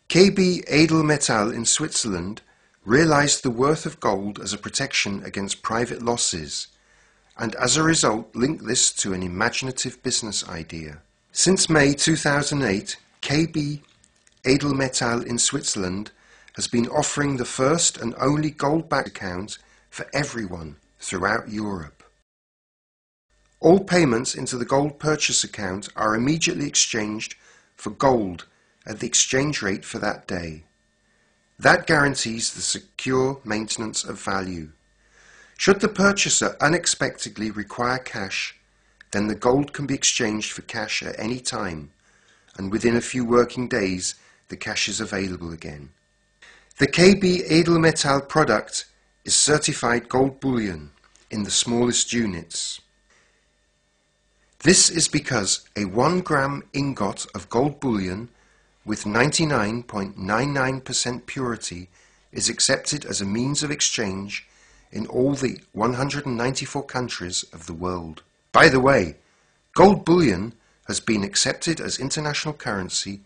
KB Edelmetall in Switzerland realized the worth of gold as a protection against private losses, and as a result linked this to an imaginative business idea. Since May 2008, KB Edelmetall in Switzerland has been offering the first and only gold-backed account for everyone throughout Europe. All payments into the gold purchase account are immediately exchanged for gold at the exchange rate for that day. That guarantees the secure maintenance of value. Should the purchaser unexpectedly require cash, then the gold can be exchanged for cash at any time, and within a few working days the cash is available again. The KB Edelmetall product is certified gold bullion in the smallest units. This is because a 1 gram ingot of gold bullion with 99.99% purity is accepted as a means of exchange in all the 194 countries of the world. By the way, gold bullion has been accepted as international currency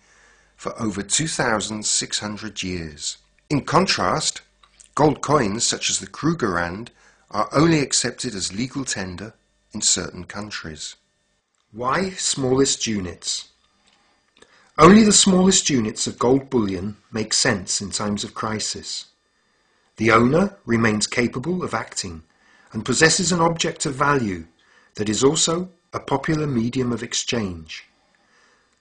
for over 2,600 years. In contrast, gold coins such as the Krugerrand are only accepted as legal tender in certain countries. Why smallest units? Only the smallest units of gold bullion make sense in times of crisis. The owner remains capable of acting and possesses an object of value that is also a popular medium of exchange.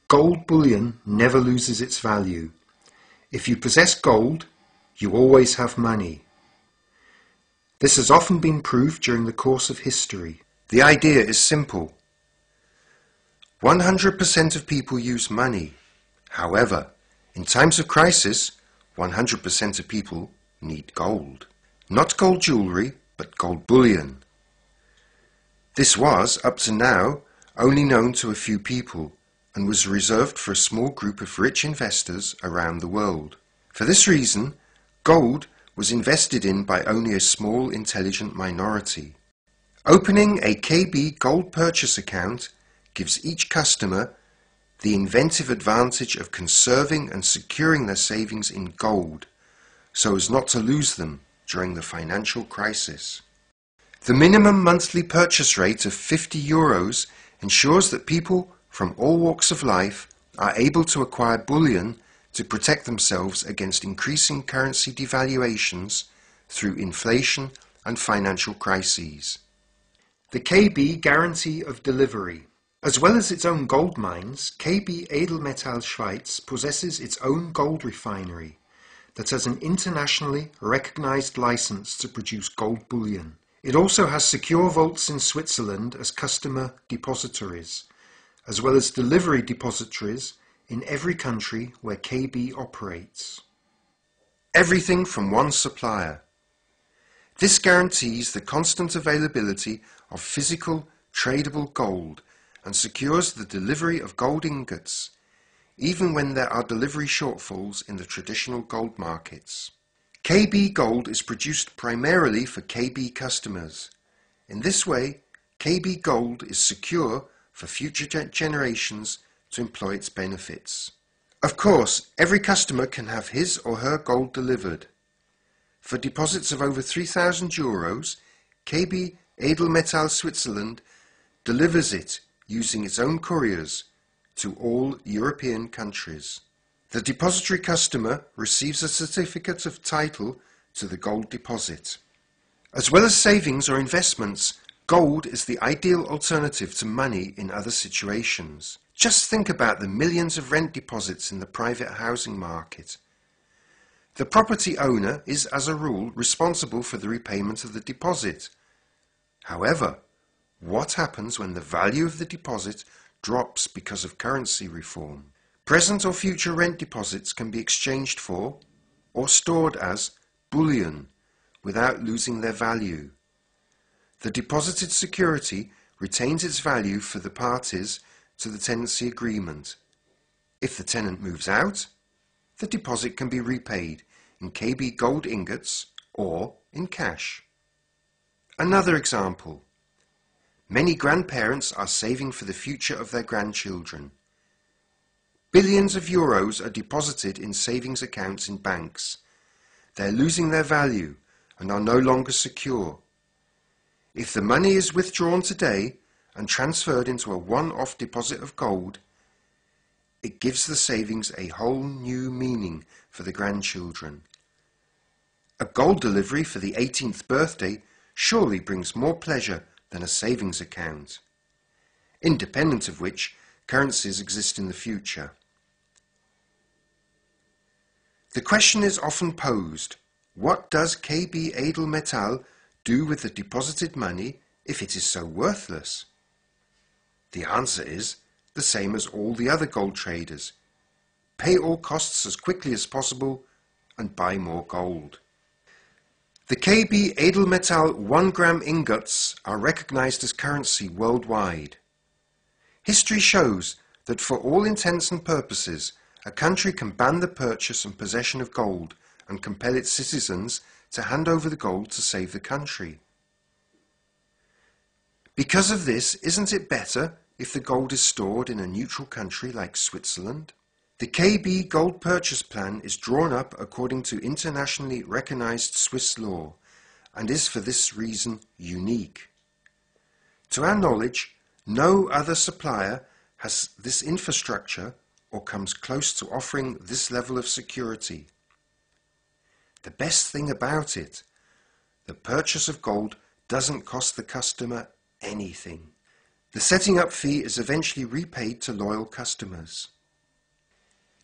Gold bullion never loses its value. If you possess gold, you always have money. This has often been proved during the course of history. The idea is simple. 100% of people use money. However, in times of crisis, 100% of people need gold. Not gold jewellery, but gold bullion. This was, up to now, only known to a few people and was reserved for a small group of rich investors around the world. For this reason, gold was invested in by only a small, intelligent minority. Opening a KB gold purchase account gives each customer the inventive advantage of conserving and securing their savings in gold so as not to lose them during the financial crisis. The minimum monthly purchase rate of €50 ensures that people from all walks of life are able to acquire bullion to protect themselves against increasing currency devaluations through inflation and financial crises. The KB guarantee of delivery. As well as its own gold mines, KB Edelmetall Schweiz possesses its own gold refinery that has an internationally recognized license to produce gold bullion. It also has secure vaults in Switzerland as customer depositories, as well as delivery depositories in every country where KB operates. Everything from one supplier. This guarantees the constant availability of physical, tradable gold and secures the delivery of gold ingots, even when there are delivery shortfalls in the traditional gold markets. KB gold is produced primarily for KB customers. In this way, KB gold is secure for future generations to employ its benefits. Of course, every customer can have his or her gold delivered. For deposits of over €3,000, KB Edelmetall Switzerland delivers it using its own couriers to all European countries. The depository customer receives a certificate of title to the gold deposit. As well as savings or investments, gold is the ideal alternative to money in other situations. Just think about the millions of rent deposits in the private housing market. The property owner is, as a rule, responsible for the repayment of the deposit. However, what happens when the value of the deposit drops because of currency reform? Present or future rent deposits can be exchanged for or stored as bullion without losing their value. The deposited security retains its value for the parties to the tenancy agreement. If the tenant moves out, the deposit can be repaid in KB gold ingots or in cash. Another example. Many grandparents are saving for the future of their grandchildren. Billions of euros are deposited in savings accounts in banks. They're losing their value and are no longer secure. If the money is withdrawn today and transferred into a one-off deposit of gold, it gives the savings a whole new meaning for the grandchildren. A gold delivery for the 18th birthday surely brings more pleasure than a savings account, independent of which currencies exist in the future. The question is often posed, what does KB Edelmetall do with the deposited money if it is so worthless? The answer is the same as all the other gold traders. Pay all costs as quickly as possible and buy more gold. The KB Edelmetall 1 gram ingots are recognized as currency worldwide. History shows that for all intents and purposes, a country can ban the purchase and possession of gold and compel its citizens to hand over the gold to save the country. Because of this, isn't it better if the gold is stored in a neutral country like Switzerland? The KB Gold Purchase Plan is drawn up according to internationally recognized Swiss law and is for this reason unique. To our knowledge, no other supplier has this infrastructure or comes close to offering this level of security. The best thing about it, the purchase of gold doesn't cost the customer anything. The setting up fee is eventually repaid to loyal customers.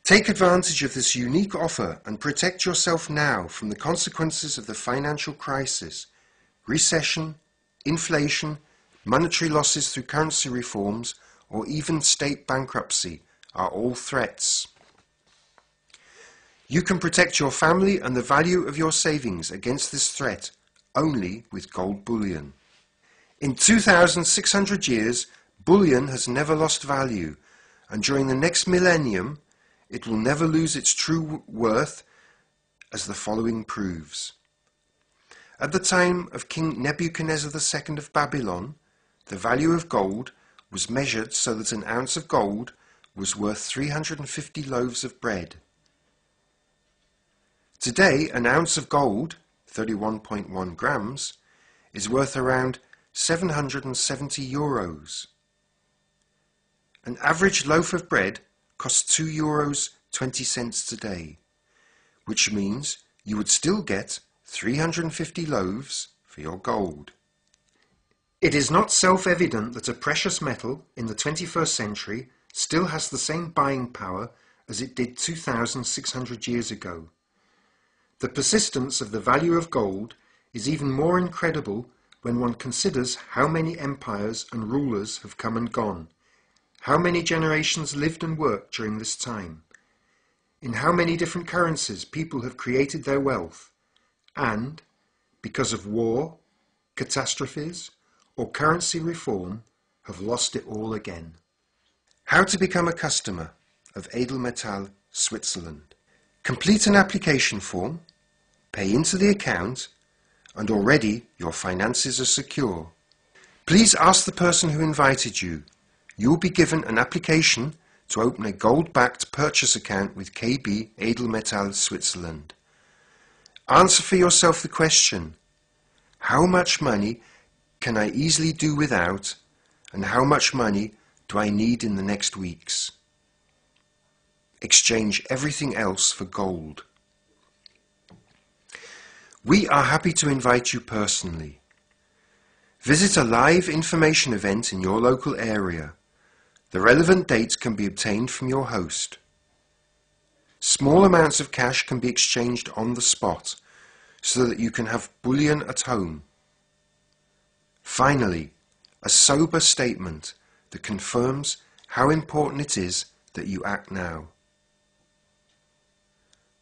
Take advantage of this unique offer and protect yourself now from the consequences of the financial crisis. Recession, inflation, monetary losses through currency reforms, or even state bankruptcy are all threats. You can protect your family and the value of your savings against this threat only with gold bullion. In 2,600 years, bullion has never lost value, and during the next millennium, it will never lose its true worth, as the following proves. At the time of King Nebuchadnezzar II of Babylon, the value of gold was measured so that an ounce of gold was worth 350 loaves of bread. Today, an ounce of gold, 31.1 grams, is worth around 770 euros. An average loaf of bread costs €2.20 today, which means you would still get 350 loaves for your gold. It is not self-evident that a precious metal in the 21st century still has the same buying power as it did 2,600 years ago. The persistence of the value of gold is even more incredible when one considers how many empires and rulers have come and gone, how many generations lived and worked during this time, in how many different currencies people have created their wealth, and, because of war, catastrophes, or currency reform, have lost it all again. How to become a customer of Edelmetall Switzerland. Complete an application form, pay into the account, and already your finances are secure. Please ask the person who invited you. You will be given an application to open a gold-backed purchase account with KB Edelmetall Switzerland. Answer for yourself the question, how much money can I easily do without, and how much money do I need in the next weeks? Exchange everything else for gold. We are happy to invite you personally. Visit a live information event in your local area. The relevant dates can be obtained from your host. Small amounts of cash can be exchanged on the spot so that you can have bullion at home. Finally, a sober statement that confirms how important it is that you act now.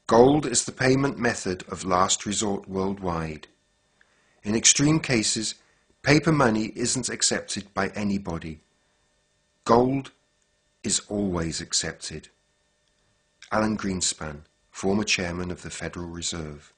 Gold is the payment method of last resort worldwide. In extreme cases, paper money isn't accepted by anybody. Gold is always accepted. Alan Greenspan, former chairman of the Federal Reserve.